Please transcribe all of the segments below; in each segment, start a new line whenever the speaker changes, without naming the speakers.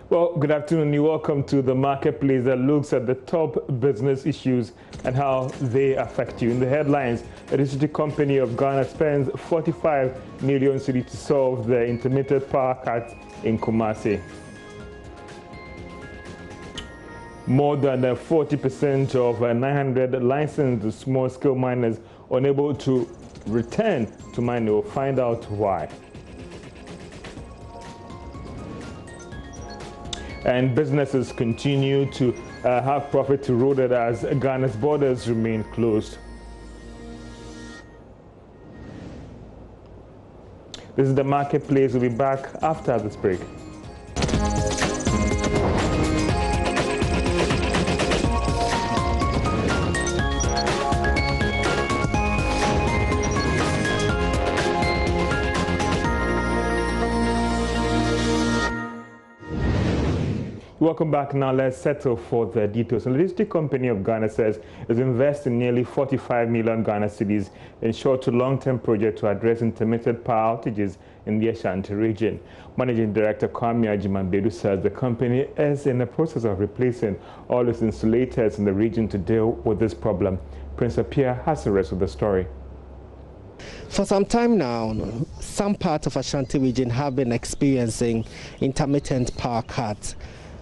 Well, good afternoon. You welcome to the marketplace that looks at the top business issues and how they affect you. In the headlines, the Electricity Company of Ghana spends 45 million cedi to solve the intermittent power cut in Kumasi. More than 40% of 900 licensed small-scale miners unable to return to mining. We'll find out why. And businesses continue to have profit eroded as Ghana's borders remain closed. This is the marketplace. We'll be back after this break. Welcome back. Now let's settle for the details. The Electricity Company of Ghana says it's investing nearly 45 million Ghana cedis in short to long-term project to address intermittent power outages in the Ashanti region. Managing Director KWAME AGYEMAN-BUDU says the company is in the process of replacing all its insulators in the region to deal with this problem. Prince Appiah has the rest of the story.
For some time now, some parts of Ashanti region have been experiencing intermittent power cuts,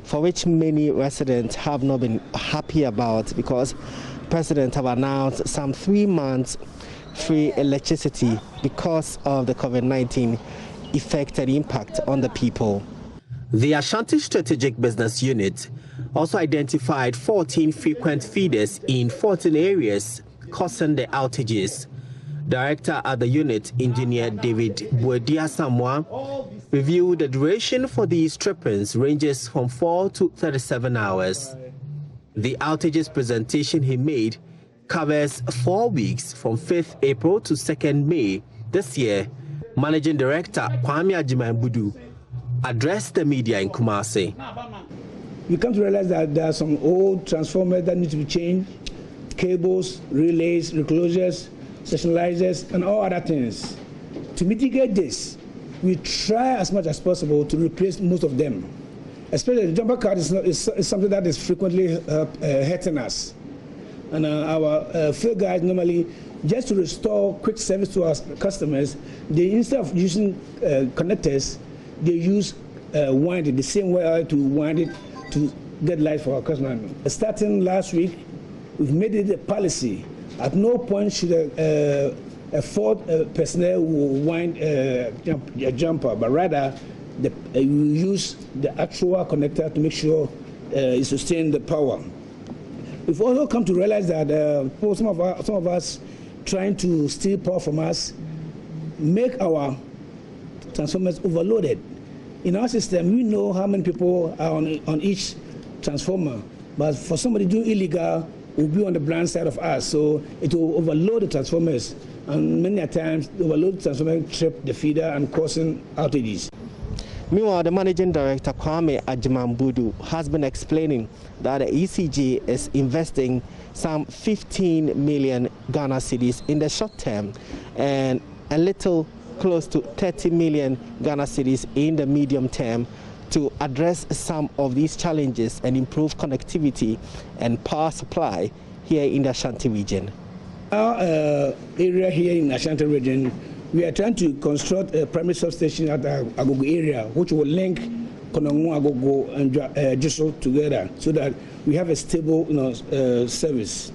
for which many residents have not been happy about, because President have announced some 3 months free electricity because of the COVID-19 effect and impact on the people. The Ashanti Strategic Business Unit also identified 14 frequent feeders in 14 areas causing the outages. Director at the unit, Engineer David Buedia-Samoa, reviewed the duration for these trippings ranges from 4 to 37 hours. The outages presentation he made covers 4 weeks from 5th April to 2nd May this year. Managing Director KWAME AGYEMAN-BUDU addressed the media in Kumasi.
You come to realize that there are some old transformers that need to be changed, cables, relays, reclosures, sectionalizers, and all other things. To mitigate this, we try as much as possible to replace most of them. Especially the jumper card is something that is frequently hurting us. And our field guys normally, just to restore quick service to our customers, they, instead of using connectors, they use winding, the same way to wind it to get light for our customers. Starting last week, we've made it a policy. At no point should a fourth personnel will wind a jumper, but rather you use the actual connector to make sure it sustains the power. We've also come to realize that some of us trying to steal power from us make our transformers overloaded. In our system, we know how many people are on each transformer, but for somebody doing illegal, will be on the blind side of us, so it will overload the transformers, and many times the overload transformer trip the feeder and causing outages.
Meanwhile, the Managing Director KWAME AGYEMAN-BUDU has been explaining that the ECG is investing some 15 million Ghana cedis in the short term and a little close to 30 million Ghana cedis in the medium term to address some of these challenges and improve connectivity and power supply here in the Ashanti region.
Our area here in the Ashanti region, we are trying to construct a primary substation at the Agogo area, which will link Konongo, Agogo, and Jisoo together, so that we have a stable service.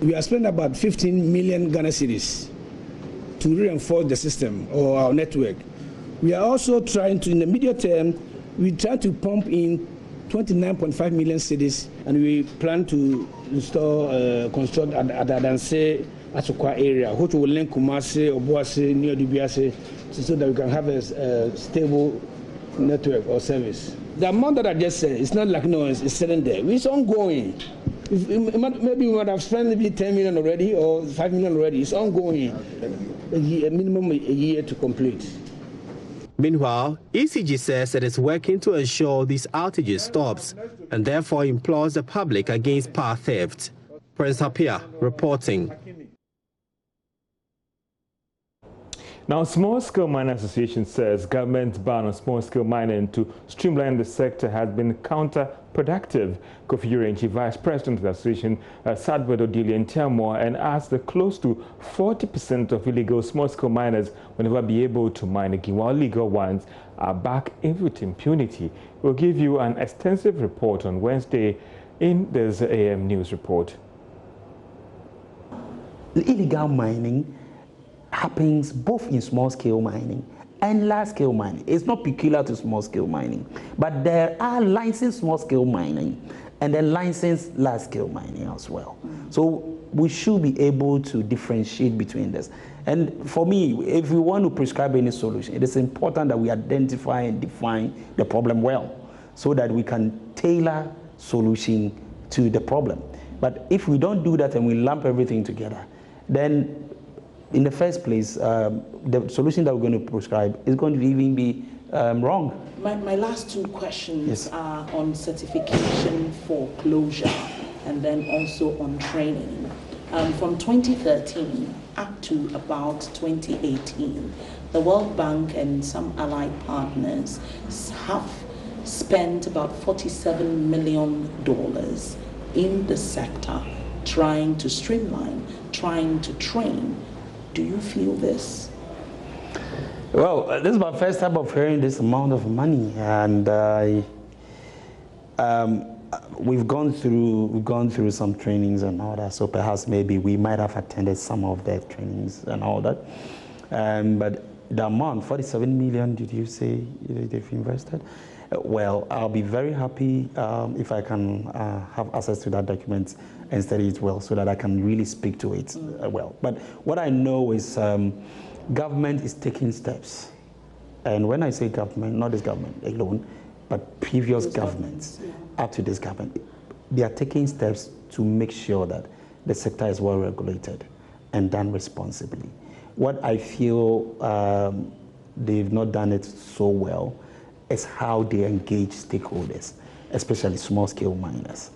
We are spending about 15 million Ghana cedis to reinforce the system or our network. We are also trying to, in the medium term, we try to pump in 29.5 million cedis, and we plan to install, construct at Adanse, Asokwa area, which will link Kumasi, Obuasi, New Dubiase, so that we can have a stable network or service. The amount that I just said, it's not like it's sitting there. It's ongoing. Maybe we might have spent maybe 10 million already or 5 million already. It's ongoing. A minimum a year to complete.
Meanwhile, ECG says it is working to ensure these outages stops and therefore implores the public against power theft. Prince Appiah reporting.
Now, Small Scale Mining Association says government's ban on small-scale mining to streamline the sector has been counterproductive. Kofi Yurenchi, Vice President of the Association, sat with Odile and Tiamor and asked that close to 40% of illegal small-scale miners will never be able to mine again, while legal ones are back in with impunity. We'll give you an extensive report on Wednesday in this AM News report.
Illegal mining happens both in small-scale mining and large-scale mining. It's not peculiar to small-scale mining, but there are licensed small-scale mining and then licensed large-scale mining as well. So we should be able to differentiate between this. And for me, if we want to prescribe any solution, it is important that we identify and define the problem well so that we can tailor solution to the problem. But if we don't do that and we lump everything together, then in the first place, the solution that we're going to prescribe is going to even be wrong.
My last two questions are on certification for closure and then also on training. From 2013 up to about 2018, the World Bank and some allied partners have spent about $47 million in the sector trying to streamline, trying to train. Do you feel this?
Well, this is my first time of hearing this amount of money, and we've gone through some trainings and all that. So perhaps maybe we might have attended some of their trainings and all that. But the amount, 47 million, did you say they've invested? Well, I'll be very happy if I can have access to that document and study it well so that I can really speak to it well. But what I know is government is taking steps. And when I say government, not this government alone, but previous governments up to this government, they are taking steps to make sure that the sector is well regulated and done responsibly. What I feel they've not done it so well is how they engage stakeholders, especially small-scale miners.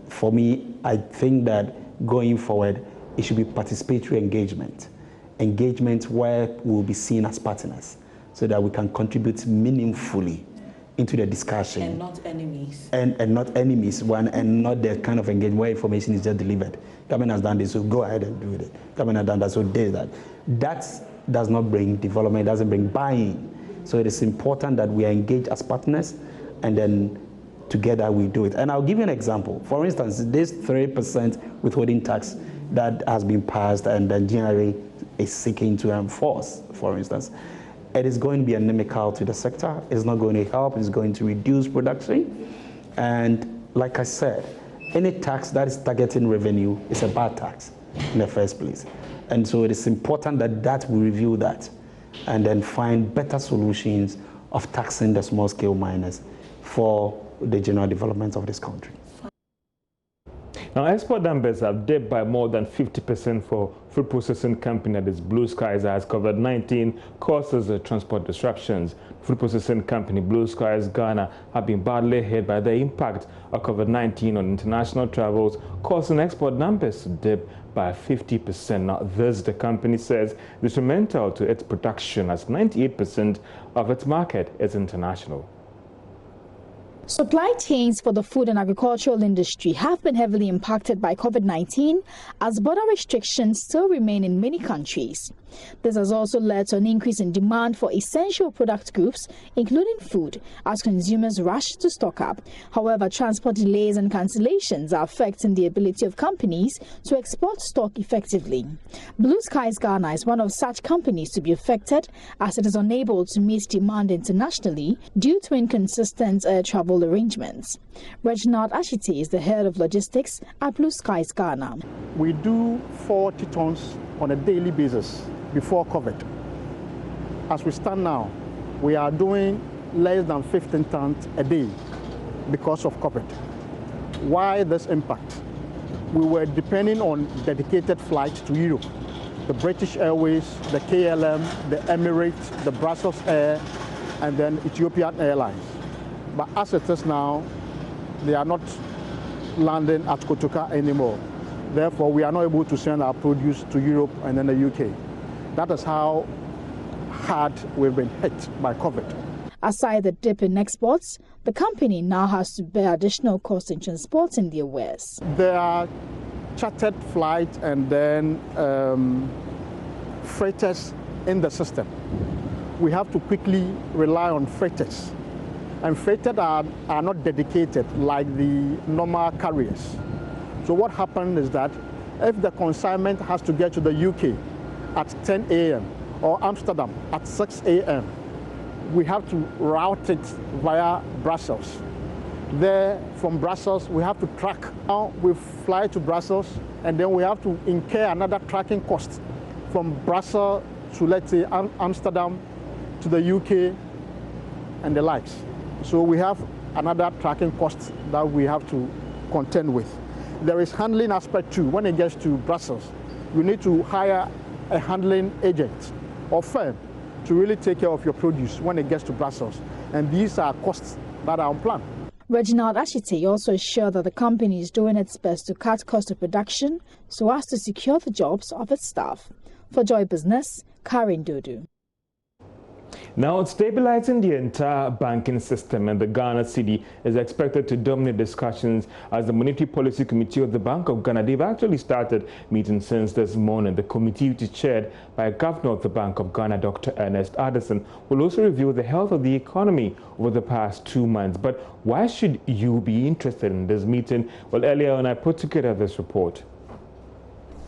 For me, I think that going forward, it should be participatory engagement where we'll be seen as partners so that we can contribute meaningfully into the discussion.
And not enemies.
And not enemies, and not the kind of engagement where information is just delivered. Government has done this, so go ahead and do it. Government has done that, so do that. That does not bring development, it doesn't bring buy-in. So it is important that we are engaged as partners, and then together we do it. And I'll give you an example. For instance, this 3% withholding tax that has been passed and then generally is seeking to enforce, for instance, it is going to be inimical to the sector. It's not going to help. It's going to reduce production. And like I said, any tax that is targeting revenue is a bad tax in the first place. And so it is important that we review that and then find better solutions of taxing the small-scale miners for the general development of this country.
Now, export numbers have dipped by more than 50% for food processing company that is Blue Skies as COVID-19 causes transport disruptions. Food processing company Blue Skies Ghana have been badly hit by the impact of COVID-19 on international travels, causing export numbers to dip by 50%. Now, this, the company says, is detrimental to its production as 98% of its market is international.
Supply chains for the food and agricultural industry have been heavily impacted by COVID-19 as border restrictions still remain in many countries. This has also led to an increase in demand for essential product groups, including food, as consumers rush to stock up. However, transport delays and cancellations are affecting the ability of companies to export stock effectively. Blue Skies Ghana is one of such companies to be affected as it is unable to meet demand internationally due to inconsistent air travel arrangements. Reginald ASHITEY is the head of logistics at Blue Skies Ghana.
We do 40 tons on a daily basis before COVID. As we stand now, we are doing less than 15 tons a day because of COVID. Why this impact? We were depending on dedicated flights to Europe. The British Airways, the KLM, the Emirates, the Brussels Air, and then Ethiopian Airlines. But as it is now, they are not landing at Kotoka anymore. Therefore, we are not able to send our produce to Europe and then the UK. That is how hard we've been hit by COVID.
Aside the dip in exports, the company now has to bear additional costs in transporting their wares.
There are chartered flights and then freighters in the system. We have to quickly rely on freighters. And freighters are not dedicated like the normal carriers. So what happened is that if the consignment has to get to the UK at 10 a.m. or Amsterdam at 6 a.m., we have to route it via Brussels. There, from Brussels, we have to track. Now we fly to Brussels, and then we have to incur another tracking cost from Brussels to, let's say, Amsterdam to the UK and the likes. So we have another tracking cost that we have to contend with. There is handling aspect too. When it gets to Brussels, you need to hire a handling agent or firm to really take care of your produce when it gets to Brussels. And these are costs that are unplanned.
Reginald ASHITEY also assured that the company is doing its best to cut cost of production so as to secure the jobs of its staff. For Joy Business, Karen Dudu.
Now, stabilizing the entire banking system and the Ghana cedi is expected to dominate discussions as the Monetary Policy Committee of the Bank of Ghana, they've actually started meeting since this morning. The committee, which is chaired by Governor of the Bank of Ghana, Dr. Ernest Addison, will also review the health of the economy over the past 2 months. But why should you be interested in this meeting? Well, earlier on, I put together this report.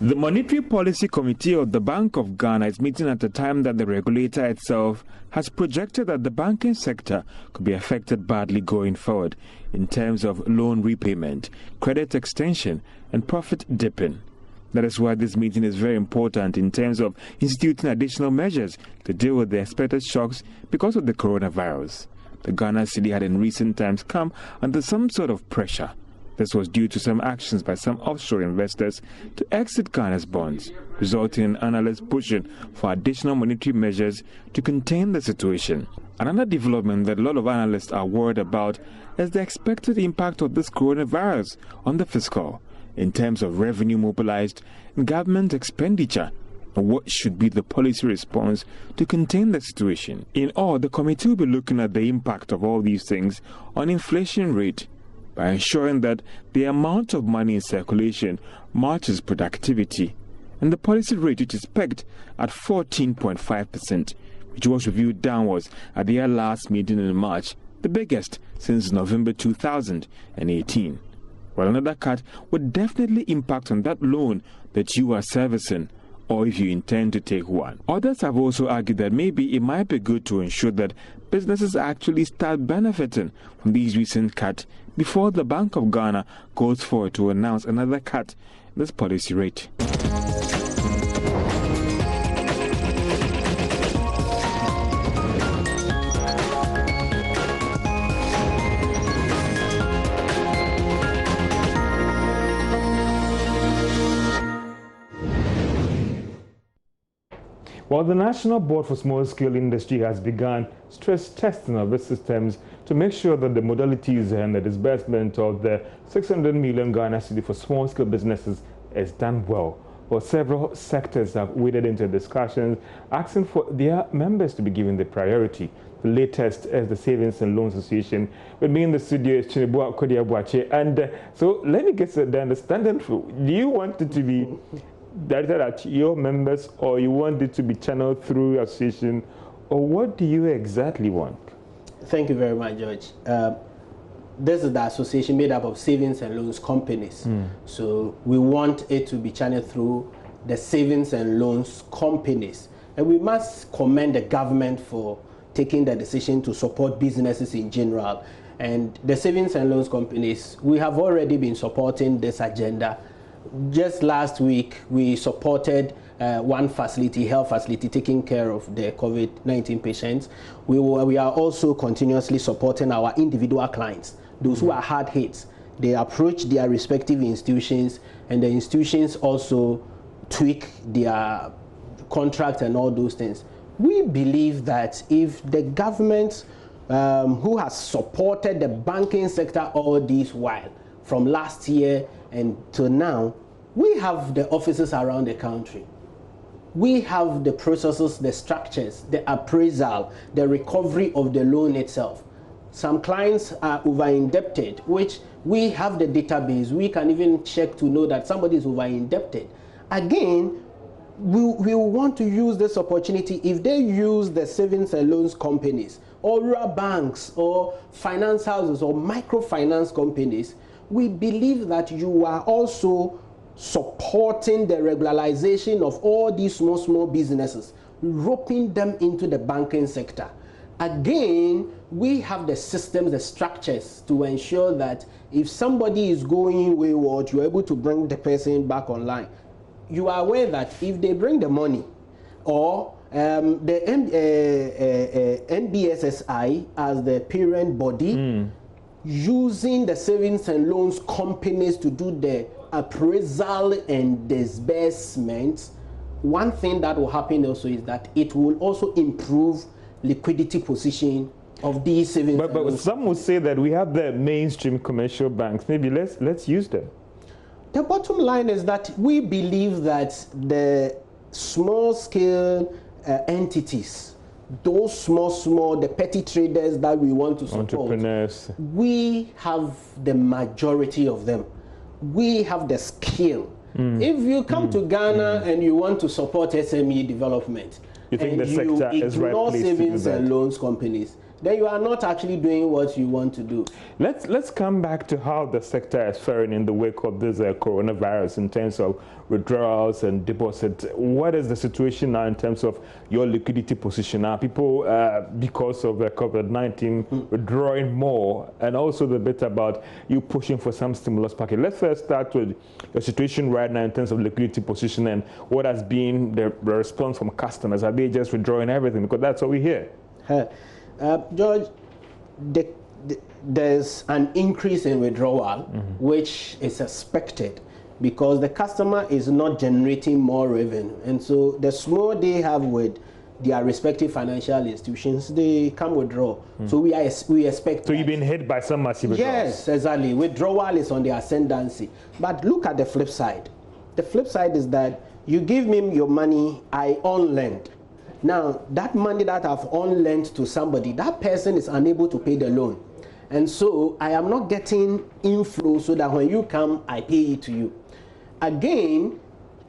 The Monetary Policy Committee of the Bank of Ghana is meeting at a time that the regulator itself has projected that the banking sector could be affected badly going forward in terms of loan repayment, credit extension, and profit dipping. That is why this meeting is very important in terms of instituting additional measures to deal with the expected shocks because of the coronavirus. The Ghana cedi had in recent times come under some sort of pressure. This was due to some actions by some offshore investors to exit Ghana's bonds, resulting in analysts pushing for additional monetary measures to contain the situation. Another development that a lot of analysts are worried about is the expected impact of this coronavirus on the fiscal, in terms of revenue mobilized and government expenditure, and what should be the policy response to contain the situation. In all, the committee will be looking at the impact of all these things on inflation rate, by ensuring that the amount of money in circulation matches productivity, and the policy rate, which is pegged at 14.5%, which was reviewed downwards at their last meeting in March, the biggest since November 2018. Well, another cut would definitely impact on that loan that you are servicing, or if you intend to take one. Others have also argued that maybe it might be good to ensure that businesses actually start benefiting from these recent cuts before the Bank of Ghana goes forward to announce another cut in this policy rate. While the National Board for Small-Scale Industry has begun stress testing of its systems to make sure that the modalities and the disbursement of the 600 million Ghana cedi for small-scale businesses is done well, well, several sectors have waded into discussions asking for their members to be given the priority. The latest is the Savings and Loans Association. With me in the studio is Aboagye-Wiafe. And so let me get the understanding. Do you want it to be directed at your members, or you want it to be channeled through association, or what do you exactly want?
Thank you very much, George. This is the association made up of savings and loans companies. So we want it to be channeled through the savings and loans companies. And we must commend the government for taking the decision to support businesses in general. And the savings and loans companies, we have already been supporting this agenda. Just last week, we supported one facility, health facility, taking care of the COVID-19 patients. We are also continuously supporting our individual clients, those who are hard hit. They approach their respective institutions, and the institutions also tweak their contract and all those things. We believe that if the government, who has supported the banking sector all this while, from last year and to now, we have the offices around the country.
we have the processes, the structures, the appraisal, the recovery of the loan itself. Some clients are over-indebted, which we have the database. We can even check to know that somebody is over-indebted. Again, we want to use this opportunity. If they use the savings and loans companies or rural banks or finance houses or microfinance companies, we believe that you are also supporting the regularization of all these small businesses, roping them into the banking sector. Again, we have the systems, the structures to ensure that if somebody is going wayward, you're able to bring the person back online. You are aware that if they bring the money, or the NBSSI as the parent body, using the savings and loans companies to do the appraisal and disbursement, one thing that will happen also is that it will also improve liquidity position of these savings.
But some would say that we have the mainstream commercial banks. Maybe let's use them.
The bottom line is that we believe that the small-scale entities, those small, the petty traders that we want to support,
entrepreneurs, we
have the majority of them. We have the skill. If you come to Ghana and you want to support SME development,
you think the sector is right place to do that?
Savings and loans companies, then you are not actually doing what you want to do.
Let's come back to how the sector is faring in the wake of this coronavirus in terms of withdrawals and deposits. What is the situation now in terms of your liquidity position? Are people, because of COVID-19, withdrawing more? And also the bit about you pushing for some stimulus package. Let's first start with your situation right now in terms of liquidity position and what has been the response from customers. Are they just withdrawing everything? Because that's what we hear.
George, there's an increase in withdrawal, which is expected because the customer is not generating more revenue. And so the small they have with their respective financial institutions, they come withdraw. So we expect.
So you've been hit by some massive withdrawals?
Yes, exactly. Withdrawal is on the ascendancy. But look at the flip side. The flip side is that you give me your money, I on-lend. Now, that money that I've on-lent to somebody, that person is unable to pay the loan. And so I am not getting inflow so that when you come, I pay it to you. Again,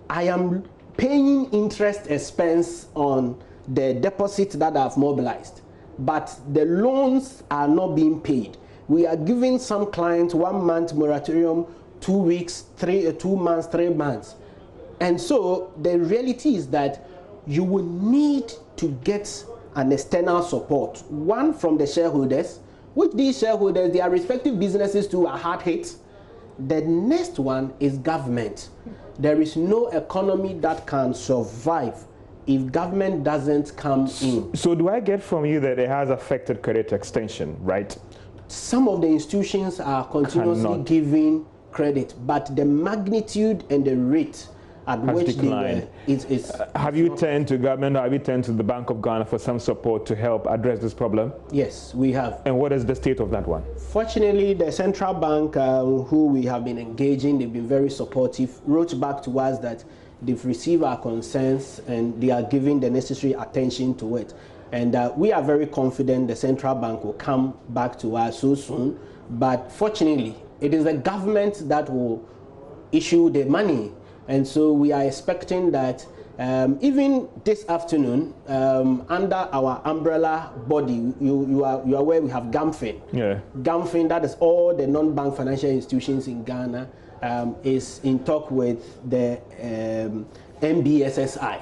I am paying interest expense on the deposit that I've mobilized. But the loans are not being paid. We are giving some clients 1 month moratorium, 2 weeks, 2 months, 3 months. And so the reality is that you will need to get an external support. One from the shareholders, which these shareholders, their respective businesses too are hard hit. The next one is government. There is no economy that can survive if government doesn't come in.
So do I get from you that it has affected credit extension, right?
Some of the institutions are continuously giving credit, but the magnitude and the rate at which
declined. Have you turned to government or have you turned to the Bank of Ghana for some support to help address this problem?
Yes, we have.
And what is the state of that one?
Fortunately, the central bank, who we have been engaging, they've been very supportive, wrote back to us that they've received our concerns and they are giving the necessary attention to it. And we are very confident the central bank will come back to us so soon. But fortunately, it is the government that will issue the money. And so we are expecting that even this afternoon, under our umbrella body, you are aware we have GAMFIN.
Yeah.
GAMFIN, that is all the non-bank financial institutions in Ghana, is in talk with the NBSSI.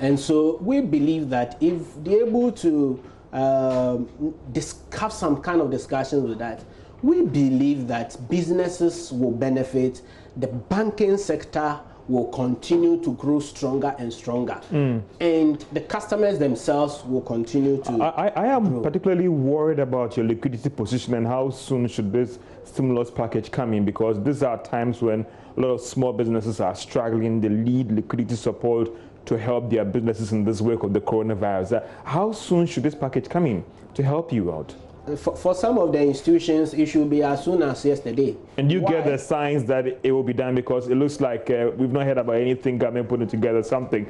And so we believe that if they're able to have some kind of discussions with that, we believe that businesses will benefit, the banking sector will continue to grow stronger and stronger. And the customers themselves will continue to
I am particularly worried about your liquidity position and how soon should this stimulus package come in, because these are times when a lot of small businesses are struggling. They need liquidity support to help their businesses in this wake of the coronavirus. How soon should this package come in to help you out?
For some of the institutions, it should be as soon as yesterday.
And you get the signs that it will be done, because it looks like we've not heard about anything government putting together something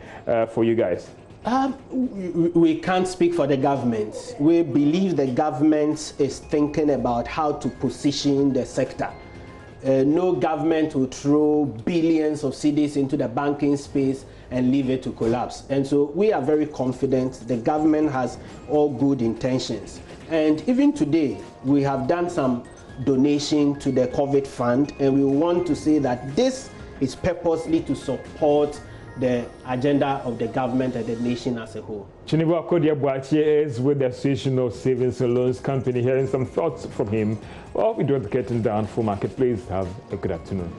for you guys.
We can't speak for the government. We believe the government is thinking about how to position the sector. No government will throw billions of cedis into the banking space and leave it to collapse. And so we are very confident the government has all good intentions. And even today, we have done some donation to the COVID fund, and we want to say that this is purposely to support the agenda of the government and the nation as a whole.
Aboagye-Wiafe is with the Association of Savings and Loans Company, hearing some thoughts from him. Well, we don't get him down for Marketplace. Have a good afternoon.